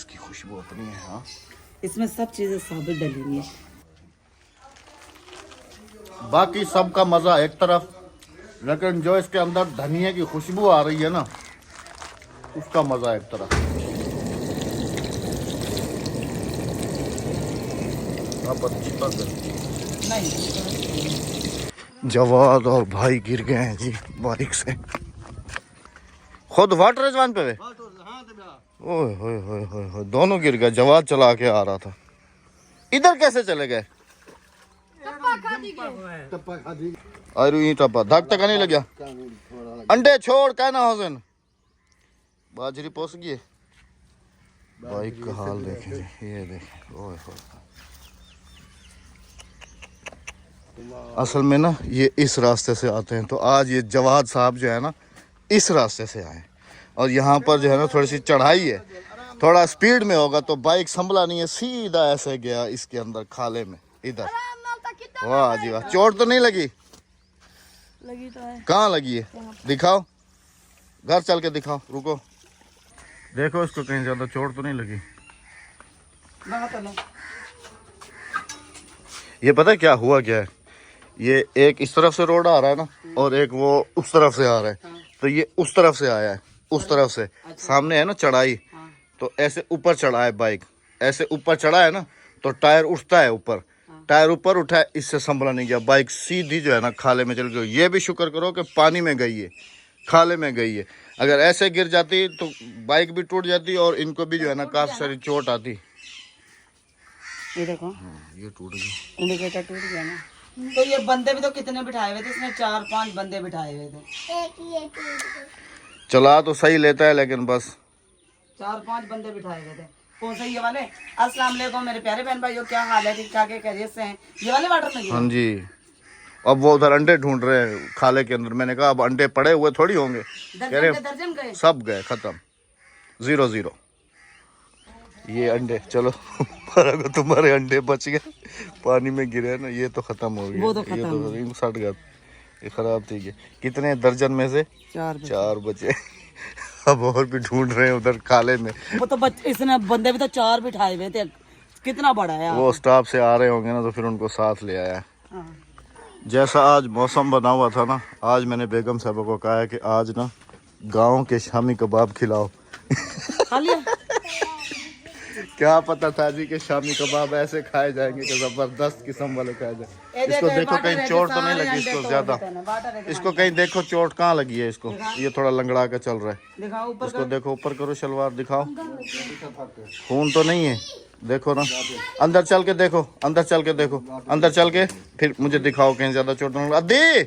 इसकी खुशबू अपनी है। हाँ, इसमें सब चीजें साबुत डलेंगी। बाकी सबका मजा एक तरफ, लेकिन जो इसके अंदर धनिया की खुशबू आ रही है ना, उसका मजा एक तरफ। अब अच्छी बात है। जवाद और भाई गिर गए हैं जी बाइक से। खुद वाटर रिजवान पे ओए होए होए होए होए, दोनों गिर गए। जवाद चला के आ रहा था। इधर कैसे चले गए? अरे यही टप्पा धक तक नहीं लग गया। अंडे छोड़ कहना हुसैन, बाजरी पोस गई। बाइक का हाल देखें, ये देखें। ओए होए, असल में ना ये इस रास्ते से आते हैं, तो आज ये जवाद साहब जो है ना इस रास्ते से आए, और यहाँ पर जो है ना थोड़ी सी चढ़ाई है, थोड़ा स्पीड में होगा तो बाइक संभला नहीं है, सीधा ऐसे गया इसके अंदर खाले में इधर। वाह जी वाह, चोट तो नहीं लगी? लगी तो है। कहाँ लगी है? दिखाओ, घर चल के दिखाओ। रुको, देखो इसको, कहीं ज्यादा चोट तो नहीं लगी? ये पता है क्या हुआ क्या है, ये एक इस तरफ से रोड आ रहा है ना, और एक वो उस तरफ से आ रहा है। तो ये उस तरफ से आया है, उस तरफ से। सामने है ना चढ़ाई, तो ऐसे ऊपर चढ़ा है बाइक, ऐसे ऊपर चढ़ा है ना, तो टायर उठता है ऊपर। टायर ऊपर उठा है, इससे संभला नहीं गया, बाइक सीधी जो है ना खाले में चल गई। ये भी शुक्र करो कि पानी में गई है, खाले में गई है। अगर ऐसे गिर जाती तो बाइक भी टूट जाती और इनको भी जो है ना काफी सारी चोट आती। ये देखो, ये टूट गई, इंडिकेटर टूट गया ना। तो ये बंदे भी तो कितने बिठाए हुए थे इसमें, 4-5 बंदे बिठाए हुए थे। चला तो सही लेता है, लेकिन बस 4-5 बंदे बिठाए हुए थे। कौन सा, ये वाले? अस्सलाम वालेकुम मेरे प्यारे बहन भाइयों, क्या हाल है? ठीक ठाक है, खैरियत से हैं? ये वाले वाटर में? हाँ जी। अब वो उधर अंडे ढूंढ रहे हैं खाले के अंदर। मैंने कहा अब अंडे पड़े हुए थोड़ी होंगे। कह रहे दर्जन गए, सब गए, खत्म, 0-0। ये अंडे चलो पर तुम्हारे अंडे बच गए, पानी में गिरे ना, ये तो खत्म हो गया। वो तो ये तो सट गया, ये खराब थी। ये कितने दर्जन में से 4 बचे। अब और भी ढूंढ रहे हैं उधर खाले में। वो तो इसने बंदे भी तो 4 बिठाए हुए थे, कितना बड़ा है। वो स्टाफ से आ रहे होंगे ना, तो फिर उनको साथ ले आया। जैसा आज मौसम बना हुआ था ना, आज मैंने बेगम साहब को कहा है कि आज ना गाँव के शामी कबाब खिलाओ। खा लिया? क्या पता था जी कि शामी कबाब ऐसे खाए जाएंगे कि जबरदस्त किस्म वाले खाए जाए। इसको देखो कहीं चोट तो नहीं लगी इसको ज्यादा? इसको कहीं देखो चोट कहाँ लगी है इसको, ये थोड़ा लंगड़ा के चल रहा है। इसको देखो, ऊपर करो, शलवार दिखाओ, खून तो नहीं है? देखो ना, अंदर चल के देखो, अंदर चल के देखो, अंदर चल के फिर मुझे दिखाओ कहीं ज्यादा चोट तो। अद्दी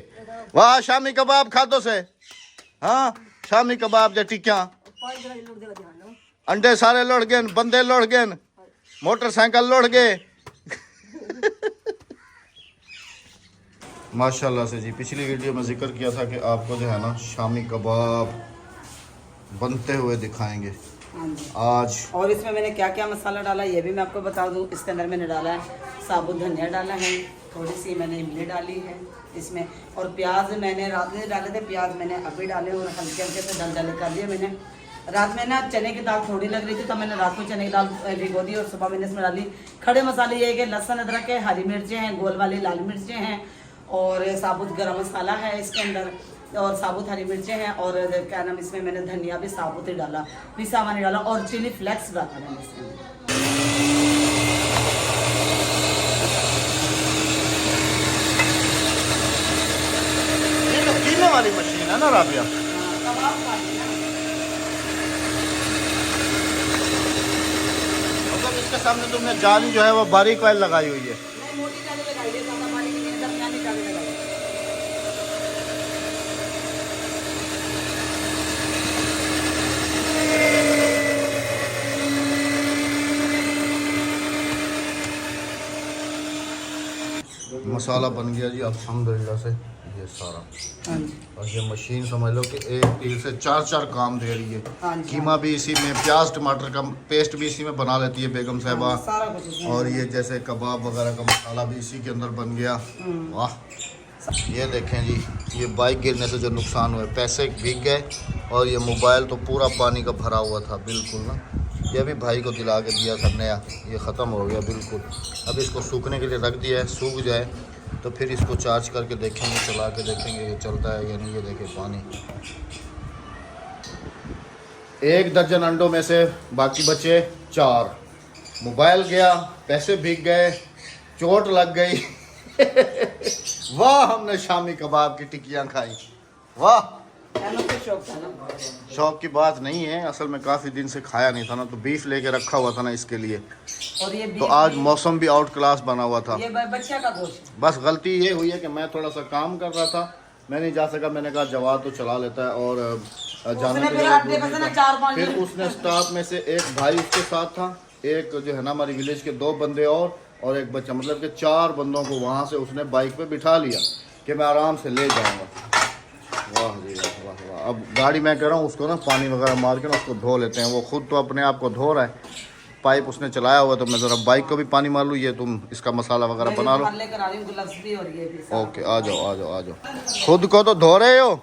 वाह, शामी कबाब खादो से। हाँ, शामी कबाब या टिक्का, अंडे सारे लौट गए, बंदे लौट गए, मोटरसाइकिल लौट गए। माशाल्लाह से जी, पिछली वीडियो में जिक्र किया था कि आपको जो है ना शामी कबाब बनते हुए दिखाएंगे आज। और इसमें मैंने क्या क्या मसाला डाला ये भी मैं आपको बता दूं। इसके अंदर मैंने डाला है साबुत धनिया डाला है, थोड़ी सी मैंने इमली डाली है इसमें, और प्याज मैंने रात में डाले थे, प्याज मैंने अभी डाले और हल्के हल्के से डल कर दिए मैंने। रात में ना चने की दाल थोड़ी लग रही थी, तो मैंने रात को चने की दाल भिगो दी और सुबह मैंने इसमें डाली। खड़े मसाले ये है कि लहसुन अदरक है, हरी मिर्चें हैं, गोल वाली लाल मिर्चें हैं, और साबुत गरम मसाला है इसके अंदर, और साबुत हरी मिर्चें हैं, और क्या नाम इसमें मैंने धनिया भी साबुत ही डाला, पिसा मैंने डाला, और चिली फ्लेक्स डाला मैंने इसमें। ये तो पीने वाली मशीन है ना राबिया? मतलब इसके सामने तुमने जाली जो है वो बारीक वाली लगाई हुई है। मसाला बन गया जी अल्हम्दुलिल्लाह से, ये सारा। और ये मशीन समझ लो कि एक तीर से 4 काम दे रही है। कीमा भी इसी में, प्याज टमाटर का पेस्ट भी इसी में बना लेती है बेगम साहिबा, और ये जैसे कबाब वगैरह का मसाला भी इसी के अंदर बन गया। वाह, ये देखें जी, ये बाइक गिरने से जो नुकसान हुए, पैसे भीग गए और ये मोबाइल तो पूरा पानी का भरा हुआ था बिल्कुल ना। ये भी भाई को दिला के दिया था नया, ये ख़त्म हो गया बिल्कुल। अब इसको सूखने के लिए रख दिया है, सूख जाए तो फिर इसको चार्ज करके देखेंगे, चला के देखेंगे ये चलता है या नहीं। ये देखें पानी, 1 दर्जन अंडों में से बाकी बचे 4। मोबाइल गया, पैसे भीग गए, चोट लग गई। वाह, हमने शामी कबाब की टिक्कियाँ खाई, वाह। शौक था ना, शौक की बात नहीं है, असल में काफ़ी दिन से खाया नहीं था ना, तो बीफ लेके रखा हुआ था ना इसके लिए। और ये तो आज मौसम भी आउट क्लास बना हुआ था। ये बच्चा का गोश्त। बस गलती ये हुई है कि मैं थोड़ा सा काम कर रहा था, मैं नहीं जा सका। मैंने कहा जवाब तो चला लेता है और जाने के लिए। फिर उसने स्टाफ में से एक भाई उसके साथ था, एक जो है ना हमारी विलेज के 2 बंदे और एक बच्चा, मतलब कि 4 बंदों को वहाँ से उसने बाइक पे बिठा लिया कि मैं आराम से ले जाऊँगा। वाह जी वाह वाह वाह। अब गाड़ी मैं कह रहा हूँ उसको ना पानी वगैरह मार के ना उसको धो लेते हैं। वो खुद तो अपने आप को धो रहा है, पाइप उसने चलाया हुआ, तो मैं ज़रा बाइक को भी पानी मार लूँ। ये तुम इसका मसाला वगैरह बना लो। ओके, आ जाओ आ जाओ आ जाओ। खुद को तो धो रहे हो,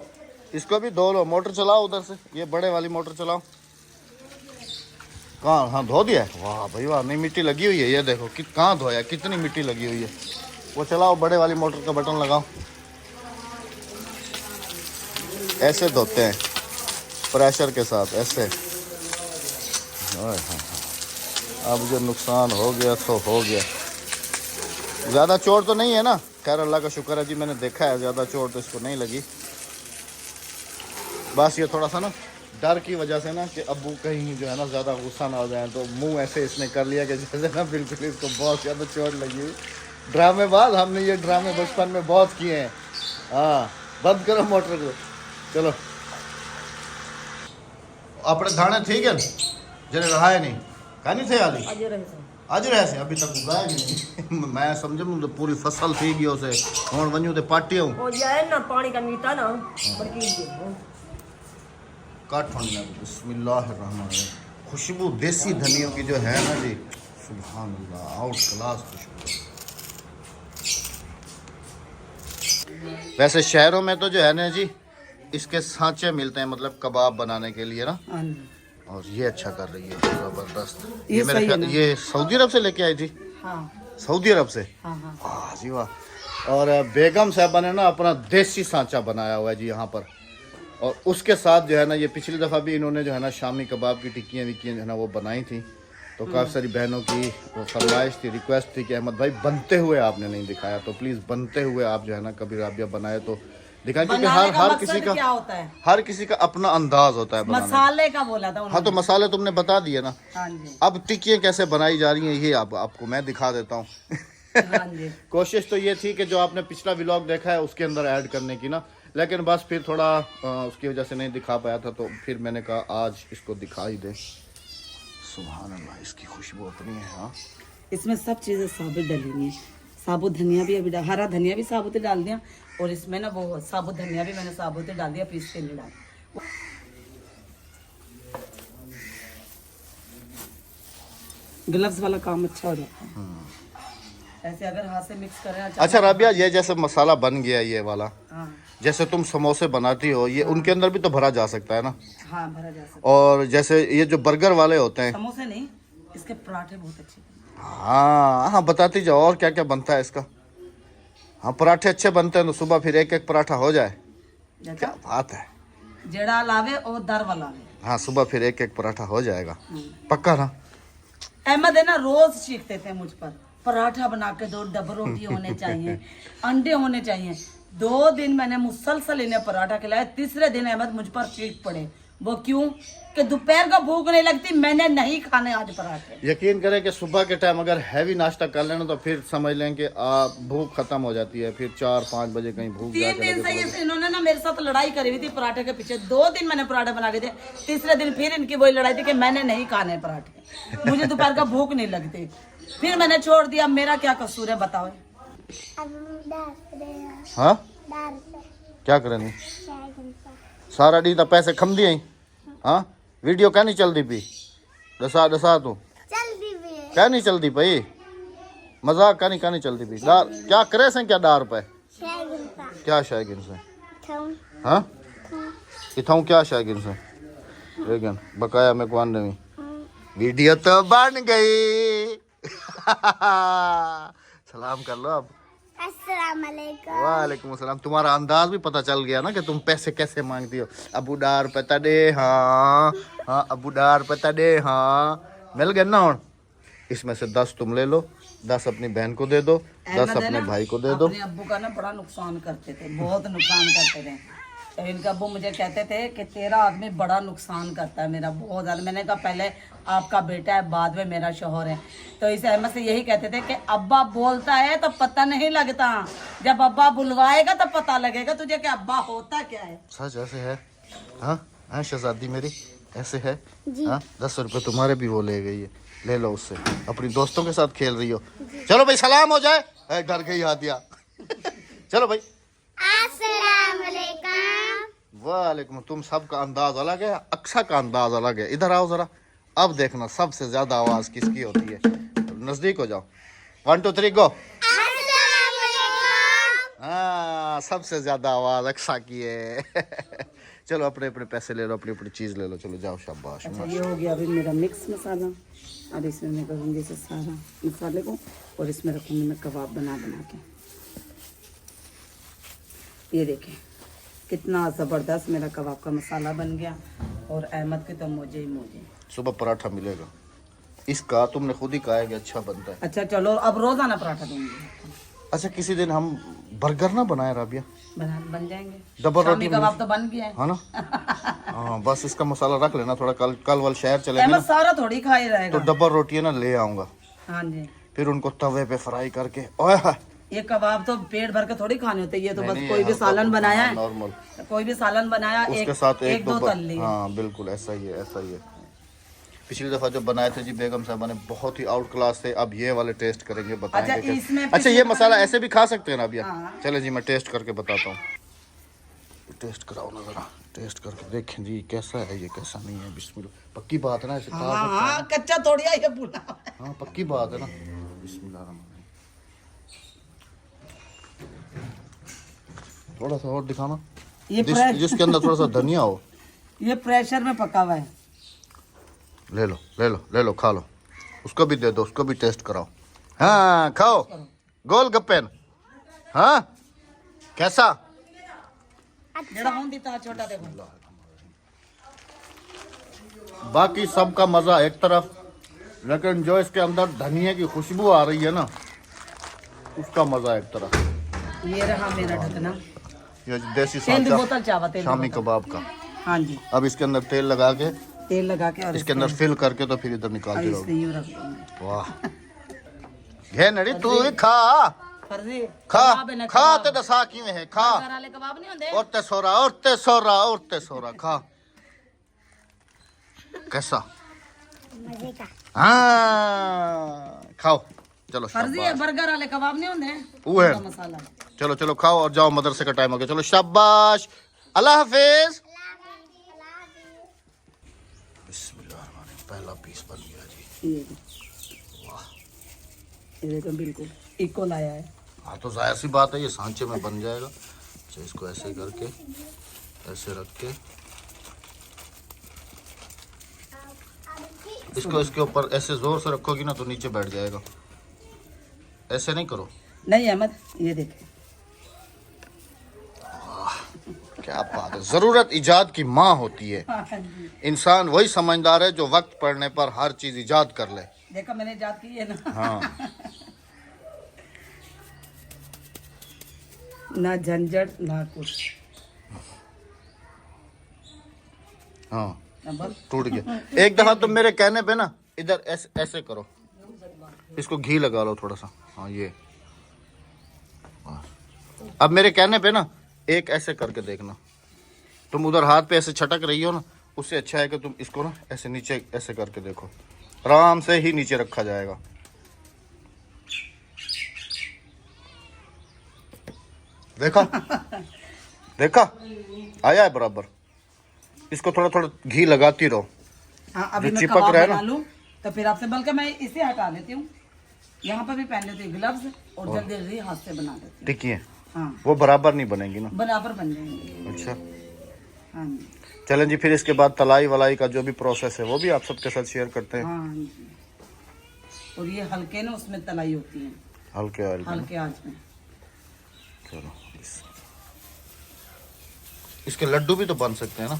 इसको भी धो लो। मोटर चलाओ उधर से, ये बड़े वाली मोटर चलाओ। कहाँ? हाँ, धो दिया है। वाह भाई वाह, नहीं मिट्टी लगी हुई है, ये देखो कहाँ धोया, कितनी मिट्टी लगी हुई है। वो चलाओ, बड़े वाली मोटर का बटन लगाओ। ऐसे धोते हैं प्रेशर के साथ, ऐसे। अब जो नुकसान हो गया तो हो गया। ज़्यादा चोट तो नहीं है ना? खैर अल्लाह का शुक्र है जी, मैंने देखा है ज़्यादा चोट तो इसको नहीं लगी। बस ये थोड़ा सा ना डर की वजह से ना कि अब्बू कहीं जो है ना ज़्यादा गुस्सा ना हो जाए, तो मुंह ऐसे इसने कर लिया कि जैसे ना बिल्कुल इसको बहुत ज़्यादा चोट लगी हुई। ड्रामेबाज, हमने ये ड्रामे बचपन में बहुत किए हैं। हाँ, बंद करो मोटर को, चलो। अपने धाने ठीक है जरे रहा है नहीं, कहानी थे आज रहे से अभी तक उगाया नहीं। मैं समझ मुझे पूरी फसल थी गई उसे और वन्यू ते पार्टी हूं हो जाए ना पानी का मीठा ना काट फंड में। बिस्मिल्लाहिर्रहमानिर्रहीम। खुशबू देसी धनियों की जो है ना जी, सुभान अल्लाह, आउट क्लास खुशबू। वैसे शहरों में तो जो है ना जी इसके सांचे मिलते हैं, मतलब कबाब बनाने के लिए ना। और ये अच्छा कर रही है, जबरदस्त। ये मेरे ख्याल ये सऊदी अरब से लेके आई थी। हाँ। सऊदी अरब से। हाँ जी वाह। और बेगम साहबा ने ना अपना देसी सांचा बनाया हुआ है जी यहाँ पर। और उसके साथ जो है ना, ये पिछली दफ़ा भी इन्होंने जो है ना शामी कबाब की टिक्कियाँ विक्कियाँ जो है ना वो बनाई थी। तो काफ़ी सारी बहनों की वो फरमाइश थी, रिक्वेस्ट थी कि अहमद भाई बनते हुए आपने नहीं दिखाया, तो प्लीज़ बनते हुए आप जो है ना कभी राबिया बनाए तो दिखाएं। क्योंकि हर किसी का क्या होता है, हर किसी का अपना अंदाज होता है बनाने। मसाले का बोला था उन्होंने। हाँ, तो मसाले तुमने बता दिए ना। हाँ जी। अब टिक्कियाँ कैसे बनाई जा रही हैं ये आपको मैं दिखा देता हूँ। हाँ जी। कोशिश तो ये थी कि जो आपने पिछला व्लॉग देखा है उसके अंदर ऐड करने की ना, लेकिन बस फिर थोड़ा उसकी वजह से नहीं दिखा पाया था, तो फिर मैंने कहा आज इसको दिखाई दे। सुभान अल्लाह, इसकी खुशबू अपनी है। हाँ, इसमें सब चीज़ें साबुत डलेंगी। साबुत धनिया भी अभी हरा धनिया भी साबुत डाल दिया, और इसमें ना वो साबुत धनिया भी मैंने साबुत डाल दिया, पीस के नहीं डाल। ग्लव्स वाला काम अच्छा हो जाता है। ऐसे अगर हाथ से मिक्स करें। अच्छा राबिया, ये जैसे मसाला बन गया ये वाला, हाँ। जैसे तुम समोसे बनाती हो, ये उनके अंदर भी तो भरा जा सकता है ना? हाँ, भरा जा सकता और जैसे ये जो बर्गर वाले होते हैं, समोसे नहीं, इसके पराठे बहुत अच्छे। हाँ हाँ, बताती जाओ और क्या क्या बनता है इसका। हाँ, पराठे अच्छे बनते हैं तो सुबह फिर एक एक पराठा हो जाए, क्या बात है। जेड़ा लावे और दर वाला लावे। हाँ, सुबह फिर एक एक पराठा हो जाएगा, पक्का ना? अहमद है ना, रोज सीखते थे मुझ पर, पराठा बना के दो, डबल रोटी होने चाहिए, अंडे होने चाहिए। 2 दिन मैंने मुसलसल इन्हें पराठा खिलाया, तीसरे दिन अहमद मुझ पर चीख पड़े। वो क्यों? कि दोपहर को भूख नहीं लगती, मैंने नहीं खाने आज पराठे। यकीन करें कि सुबह के टाइम अगर हैवी नाश्ता कर लेना तो फिर समझ लें कि भूख खत्म हो जाती है, फिर 4-5 बजे कहीं भूख। 3 दिन से इन्होंने ना मेरे साथ लड़ाई करी हुई थी पराठे के पीछे। 2 दिन मैंने पराठे बना के दिए, तीसरे दिन फिर इनकी वही लड़ाई थी कि मैंने नहीं खाने पराठे, मुझे दोपहर का भूख नहीं लगती। फिर मैंने छोड़ दिया। मेरा क्या कसूर है बताओ? हाँ, क्या करें सारा डी तो पैसे खम दिए। हाँ, वीडियो क्या नहीं चलती पी? दसा तू क्या नहीं चलती पई? मजाक का नहीं चलती पी? क्या करे से क्या डार पे क्या शायद इनसे हाँ इथाऊ क्या शायद इनसे लेकिन बकाया में कौन नहीं वीडियो तो बन गई सलाम कर लो अब। वालेकुम अस्सलाम। तुम्हारा अंदाज भी पता चल गया ना कि तुम पैसे कैसे मांगती हो। अबू डार पता दे हाँ हाँ अबू डार पता दे हाँ मिल गया ना। और इसमें से 10 तुम ले लो, 10 अपनी बहन को दे दो, 10 अपने भाई को दे दो। अपने अब्बू का ना बड़ा नुकसान करते थे, बहुत नुकसान करते थे। तो इनका अब्बू मुझे कहते थे कि तेरा आदमी बड़ा नुकसान करता है मेरा, बहुत ज़्यादा। मैंने कहा पहले आपका बेटा है, बाद में मेरा शोहर है। तो इस अहमद से यही कहते थे कि अब्बा बोलता है तो पता नहीं लगता, जब अब्बा बुलवाएगा तो पता लगेगा तुझे कि अब्बा होता क्या है। सच ऐसे है हाँ हाँ शहजादी मेरी ऐसे है हाँ। 10 रुपये तुम्हारे भी वो ले गई है, ले लो उससे, अपनी दोस्तों के साथ खेल रही हो। चलो भाई सलाम हो जाए, डर गई हादिया चलो भाई अस्सलाम वालेकुम। वालेकुम। तुम सबका अंदाज अलग है, अक्सा का अंदाज अलग है। इधर आओ जरा, अब देखना सबसे ज्यादा आवाज किसकी होती है। नजदीक हो जाओ, 1 2 3 गो। हाँ सबसे ज्यादा आवाज अक्सा की है चलो अपने अपने पैसे ले लो, अपनी अपनी चीज ले लो, चलो जाओ शाबाश। अच्छा ये हो गया अभी मेरा मिक्स मसाला। अब इसमें मैं करूँगी इसे सारा मसाले को, और इसमें रखूँगी मैं कबाब बना के। ये देखें कितना ज़बरदस्त मेरा कबाब का मसाला बन गया। और अहमद के तो मुझे ही मुझे सुबह पराठा मिलेगा इसका, तुमने खुद ही कहा है कि अच्छा बनता है। अच्छा चलो अब रोज़ाना पराठा दूंगी। अच्छा किसी दिन हम बर्गर ना बनाए राबिया, बन जाएंगे। डबल शामी रोटी कबाब तो बन गया है ना हाँ बस इसका मसाला रख लेना थोड़ा, कल वल शहर चलेंगे अहमद ना, सारा थोड़ी खा ही तो रहेगा। डबल रोटी ना ले आऊंगा, हाँ जी। फिर उनको तवे पे फ्राई करके। ओए हाय ये कबाब तो पेट भर के थोड़ी खाने होते, ये तो बस नहीं, कोई भी हाँ, सालन बनाया है, नॉर्मल कोई भी सालन बनाया उसके साथ एक दो दो तल लिए। हाँ बिल्कुल ऐसा ही है ऐसा ही है। पिछली दफा जो बनाए थे जी बेगम साहबा ने, बहुत ही आउट क्लास थे। अब ये वाले टेस्ट करेंगे, बताएंगे अच्छा, कि इसमें अच्छा ये मसाला ऐसे भी खा सकते हैं ना अभी। हाँ। चले जी मैं टेस्ट करके बताता हूँ, टेस्ट कराओ ना जरा, टेस्ट करके देखें जी कैसा है ये कैसा नहीं है। बिस्मिल्लाह, पक्की बात है ना, ऐसे खा सकते हैं। हाँ कच्चा थोड़ी है ये पूरा। हाँ पक्की बात है ना। बिस्मिल्लाह, थोड़ा सा और दिखाना, ये जिसके अंदर थोड़ा सा धनिया हो। ये प्रेशर में पका हुआ है। ले लो ले लो ले लो, खा लो, उसको भी दे दो, उसको भी टेस्ट कराओ। हाँ खाओ गोल गप्पेन। हाँ कैसा छोटा देखो। बाकी सबका मजा एक तरफ, लेकिन जो इसके अंदर धनिया की खुशबू आ रही है ना, उसका मजा एक तरफ। ये रहा मेरा ढकना, ये देसी तेल की सांचा बोतल चावा, तेल की शामी बोतल। कबाब का। हाँ जी, अब इसके अंदर तेल लगा के, तेल लगा के और इसके अंदर फिल करके तो फिर इधर निकालते इसको रहो। यूं रख दूंगी। वाह घे नड़ी तू ही खा फर्जी खा कबाब है ना, खा कबाब। ते दसा किवें है खा। घर वाले कबाब नहीं होंदे? औरते सोरा औरते सोरा औरते सोरा खा। कैसा मजे का। हाँ खाओ चलो फर्जी है, शाबाश। बर्गर वाले कबाब नहीं होंदे? वो है। उनका मसाला। चलो चलो खाओ और जाओ, मदरसे का टाइम हो गया। चलो शाबाश, अल्लाह हाफिज। बिस्मिल्लाह, पहला पीस बन गया जी। ये देखो बिल्कुल इक्वल आया है। हाँ तो जाहिर सी बात है ये सांचे में बन जाएगा। अच्छा इसको ऐसे करके ऐसे रख के इसको इसके ऊपर ऐसे जोर से रखोगी ना तो नीचे बैठ जाएगा। ऐसे नहीं करो। नहीं अहमद, ये देखे क्या बात है, जरूरत इजाद की माँ होती है। इंसान वही समझदार है जो वक्त पड़ने पर हर चीज इजाद कर ले। देखा मैंने याद की है ना। हाँ ना झंझट ना कुछ। हाँ अब टूट गया। एक दफा तुम मेरे कहने पे ना इधर ऐसे ऐसे करो, इसको घी लगा लो थोड़ा सा। हाँ ये अब मेरे कहने पे ना एक ऐसे करके देखना। तुम उधर हाथ पे ऐसे छटक रही हो ना, उससे अच्छा है कि तुम इसको ना ऐसे नीचे ऐसे करके देखो, आराम से ही नीचे रखा जाएगा। देखा देखा आया है बराबर। इसको थोड़ा थोड़ा घी लगाती रहो। हाँ अभी जो मैं चिपक कबाब रहा है बना ना, लूं तो फिर आपसे, बल्कि मैं इसे हटा लेती हूँ, यहाँ पर भी पहन लेती हूँ ग्लव्स, और जल्दी जल्दी हाथ से बना देती हूँ। टिकिए हाँ वो बराबर नहीं बनेगी ना। बराबर बन जाएंगे। अच्छा हाँ जी चलें जी, फिर इसके बाद तलाई वलाई का जो भी प्रोसेस है वो भी आप सबके साथ शेयर करते हैं। हाँ जी। और ये हल्के ना उसमें तलाई होती है, हल्के ऑयल में। हल्के आंच में। चलो इसके लड्डू भी तो बन सकते हैं ना।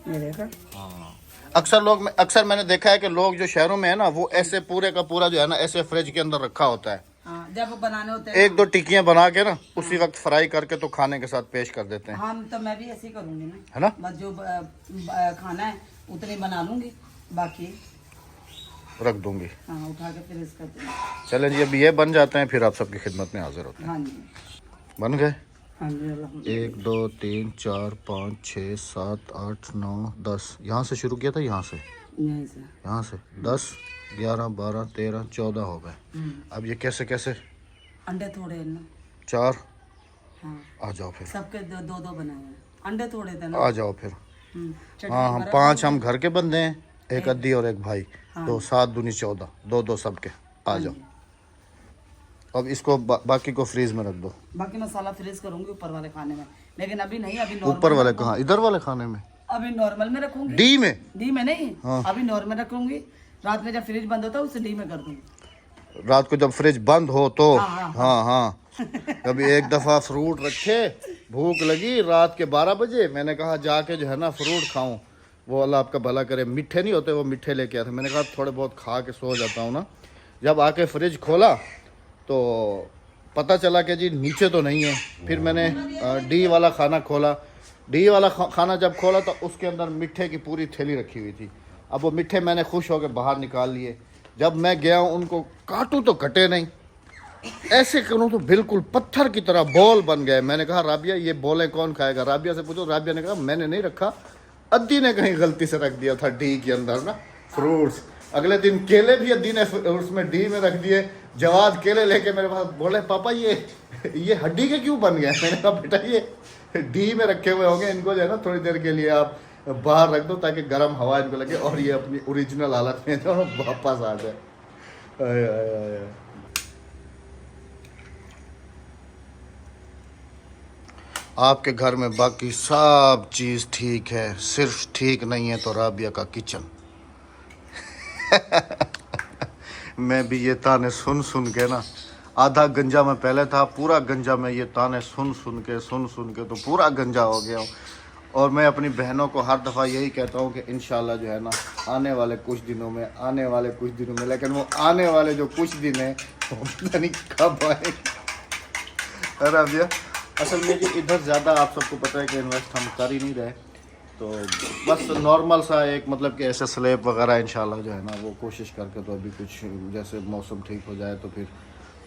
ये देखो। हाँ अक्सर मैंने देखा है कि लोग जो शहरों में है ना वो ऐसे पूरे का पूरा जो है ना ऐसे फ्रिज के अंदर रखा होता है। हाँ जब बनाने होते हैं एक दो टिक्कियां बना के ना उसी वक्त फ्राई करके तो खाने के साथ पेश कर देते हैं। हाँ तो मैं भी ऐसे ही करूंगी ना, है ना। बस जो खाना है उतनी बना लूंगी, बाकी रख दूंगी। हाँ उठा के फिर इसका। चलें जी, अब ये बन जाते हैं फिर आप सबकी खिदमत में हाजिर होते हैं। हाँ जी बन गए। हाँ जी। 1 2 3 4 5 6 7 8 9 10। यहाँ से शुरू किया था, यहाँ से यहीं से। यहाँ से 10 11 12 13 14 हो गए। अब ये कैसे कैसे अंडे थोड़े हैं ना। 4 हाँ आ जाओ फिर। सबके दो दो दो बनाए हैं, अंडे थोड़े थे ना। आ जाओ फिर। चटनी हाँ हम बर्फ 5 हम घर के बंदे हैं, एक अद्दी और एक भाई, तो 7 दूनी 14, 2 2 सबके। आ जाओ अब इसको बाकी को फ्रीज में रख दो। बाकी मसाला फ्रीज करूंगी ऊपर वाले खाने में, लेकिन अभी नहीं, अभी नॉर्मल। ऊपर वाले कहाँ, इधर वाले खाने में? अभी नॉर्मल में रखूंगी। डी में? डी में नहीं। हाँ। अभी नॉर्मल रखूंगी, रात में जब फ्रिज बंद होता है उसे डी में कर दूंगी। रात को जब फ्रिज बंद हो तो। हाँ, हाँ कभी एक दफा फ्रूट रखे, भूख लगी रात के 12 बजे, मैंने कहा जाके जो है ना फ्रूट खाऊं, वो अल्लाह आपका भला करे, मीठे नहीं होते वो, मीठे लेके आए थे। मैंने कहा थोड़े बहुत खा के सो जाता हूँ ना। जब आके फ्रिज खोला तो पता चला कि जी नीचे तो नहीं है। फिर मैंने डी वाला खाना खोला। डी वाला खाना जब खोला तो उसके अंदर मिठे की पूरी थैली रखी हुई थी। अब वो मिठे मैंने खुश होकर बाहर निकाल लिए। जब मैं गया उनको काटूं तो कटे नहीं, ऐसे करूं तो बिल्कुल पत्थर की तरह बॉल बन गए। मैंने कहा राबिया ये बॉलें कौन खाएगा? राबिया से पूछो। राबिया ने कहा मैंने नहीं रखा, अद्दी ने कहीं गलती से रख दिया था डी के अंदर ना फ्रूट्स। अगले दिन केले भी अद्दी ने उसमें डी में रख दिए। जवाद केले लेके मेरे पास बोले पापा ये हड्डी के क्यों बन गए? मैंने कहा बेटा ये डी में रखे हुए होंगे, इनको जो है ना थोड़ी देर के लिए आप बाहर रख दो ताकि गर्म हवा इनको लगे और ये अपनी ओरिजिनल हालत में जो वापस आ जाए। आपके घर में बाकी सब चीज़ ठीक है, सिर्फ ठीक नहीं है तो राबिया का किचन। मैं भी ये ताने सुन के ना, आधा गंजा में पहले था, पूरा गंजा में ये ताने सुन के तो पूरा गंजा हो गया हूँ। और मैं अपनी बहनों को हर दफ़ा यही कहता हूँ कि इंशाल्लाह जो है ना आने वाले कुछ दिनों में, लेकिन वो आने वाले जो कुछ दिन है वो पता नहीं कब आएंगे। राबिया असल में जी इधर ज़्यादा आप सबको पता है कि इन्वेस्ट हम कर ही नहीं रहे, तो बस नॉर्मल सा एक मतलब कि ऐसे स्लैब वगैरह इंशाल्लाह जो है ना वो कोशिश करके, तो अभी कुछ जैसे मौसम ठीक हो जाए तो फिर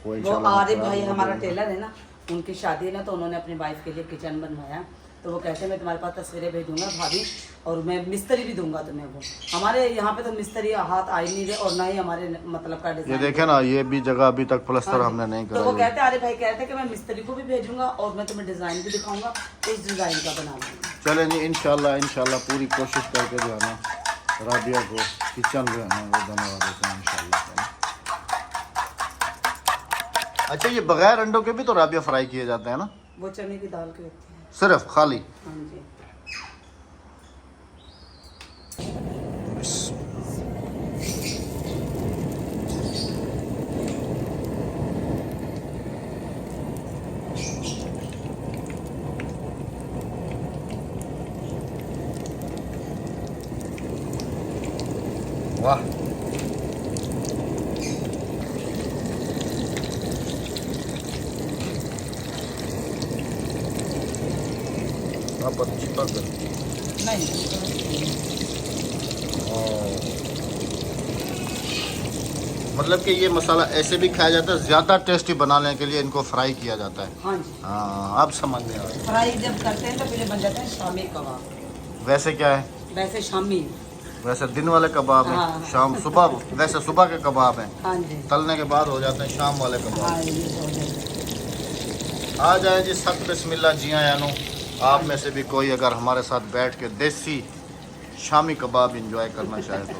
वो इंशाल्लाह। आरिफ भाई हमारा टेलर है ना, उनकी शादी है ना, तो उन्होंने अपनी वाइफ के लिए किचन बनवाया। तो वो कहते हैं मैं तुम्हारे पास तस्वीरें भेजूंगा भाभी, और मैं मिस्त्री भी दूंगा तुम्हें। वो हमारे यहाँ पे तो मिस्त्री हाथ आ ही नहीं रहे, और ना ही हमारे मतलब का डिजाइन। ये देखे ना, ये भी जगह अभी तक प्लास्टर हमने नहीं करा। तो वो कहते आरिफ भाई कहते कि मैं मिस्त्री को भी भेजूंगा और मैं तुम्हें डिजाइन भी दिखाऊंगा, इस डिजाइन का बना दूंगा। चलें जी इंशाल्लाह पूरी कोशिश करके जो है ना राबिया को किचन जो है ना वो बनवा देते हैं इंशाल्लाह। अच्छा ये बगैर अंडों के भी तो राबिया फ्राई किए जाते हैं ना? वो चने की दाल के होती है सिर्फ खाली? हाँ जी। वाह आप अच्छी बात है। नहीं मतलब कि ये मसाला ऐसे भी खाया जाता है, ज़्यादा टेस्टी बनाने के लिए इनको फ्राई किया जाता है। हाँ जी। हाँ अब समझ में आ रहा है। फ्राई जब करते हैं तो फिर बन जाता है शामी कबाब। वैसे क्या है? वैसे शामी, वैसे दिन वाले कबाब हैं, हाँ। शाम सुबह, वैसे सुबह के कबाब हैं, हाँ जी। तलने के बाद हो जाते हैं शाम वाले कबाब। हाँ ये तो हो जाता है। आ जाए जी सब बिस्मिल्लाह जियां यानो। आप में से भी कोई अगर हमारे साथ बैठ के देसी शामी कबाब इंजॉय करना चाहे तो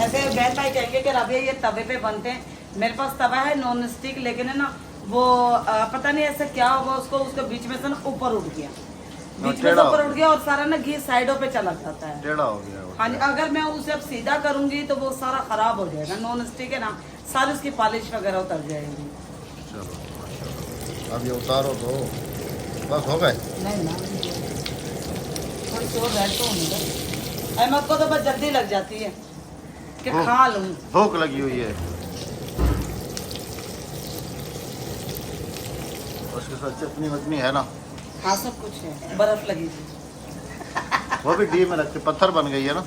ऐसे बहन भाई कहेंगे कि राबिया ये तवे पे बनते हैं। मेरे पास तवा है नॉन स्टिक, लेकिन है ना वो पता नहीं ऐसे क्या होगा, उसको बीच में से ना ऊपर उठ गया, बीच में से ऊपर उठ गया और सारा ना घी साइडों पे चला जाता है, टेढ़ा हो गया वो। हाँ जी। अगर मैं उसे अब सीधा करूंगी तो वो सारा खराब हो जाएगा। नॉन स्टिक है ना, सारी उसकी पॉलिश वगैरह उतर जाएगी। चलो अब ये उतारो तो बस हो गए। नहीं ना, थोड़ी सी और रेड तो होनी है। अहमद को तो बस जल्दी लग जाती है कि खा लूं। भूख लगी हुई है। उसके साथ चटनी वटनी है ना? हाँ सब कुछ है, बर्फ लगी थी। वो भी डी में रख के पत्थर बन गई है ना।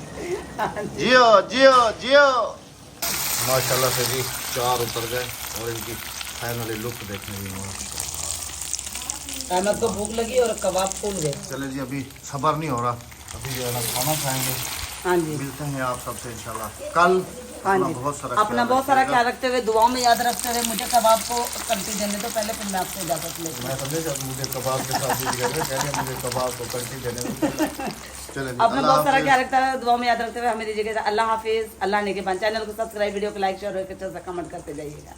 जियो जियो जियो। माशाल्लाह से जी 4 उतर गए और इनकी फाइनली लुक देखने की मौका। अहमद को भूख लगी और कबाब फूल गए। चले जी अभी सब्र नहीं हो रहा, अभी जो है ना खाना खाएंगे। हाँ जी, मिलते हैं आप सबसे इंशाल्लाह कल। हाँ अपना जी, अपना बहुत सारा ख्याल रखते हुए, दुआओं में याद रखते हुए, मुझे कबाब को कंटी देने तो पहले, फिर मैं आपसे इजाजत लेती हूँ। मैं समझे जब मुझे कबाब के साथ भी कहने मुझे कबाब को कंटी देने चले जी, अपना अल्लाह बहुत सारा हाफिज़। ख्याल रखता है, दुआओं में याद रखते हुए हमें दीजिएगा। अल्लाह हाफिज, अल्लाह ने के चैनल को सब्सक्राइब, वीडियो को लाइक शेयर और कमेंट करते जाइएगा।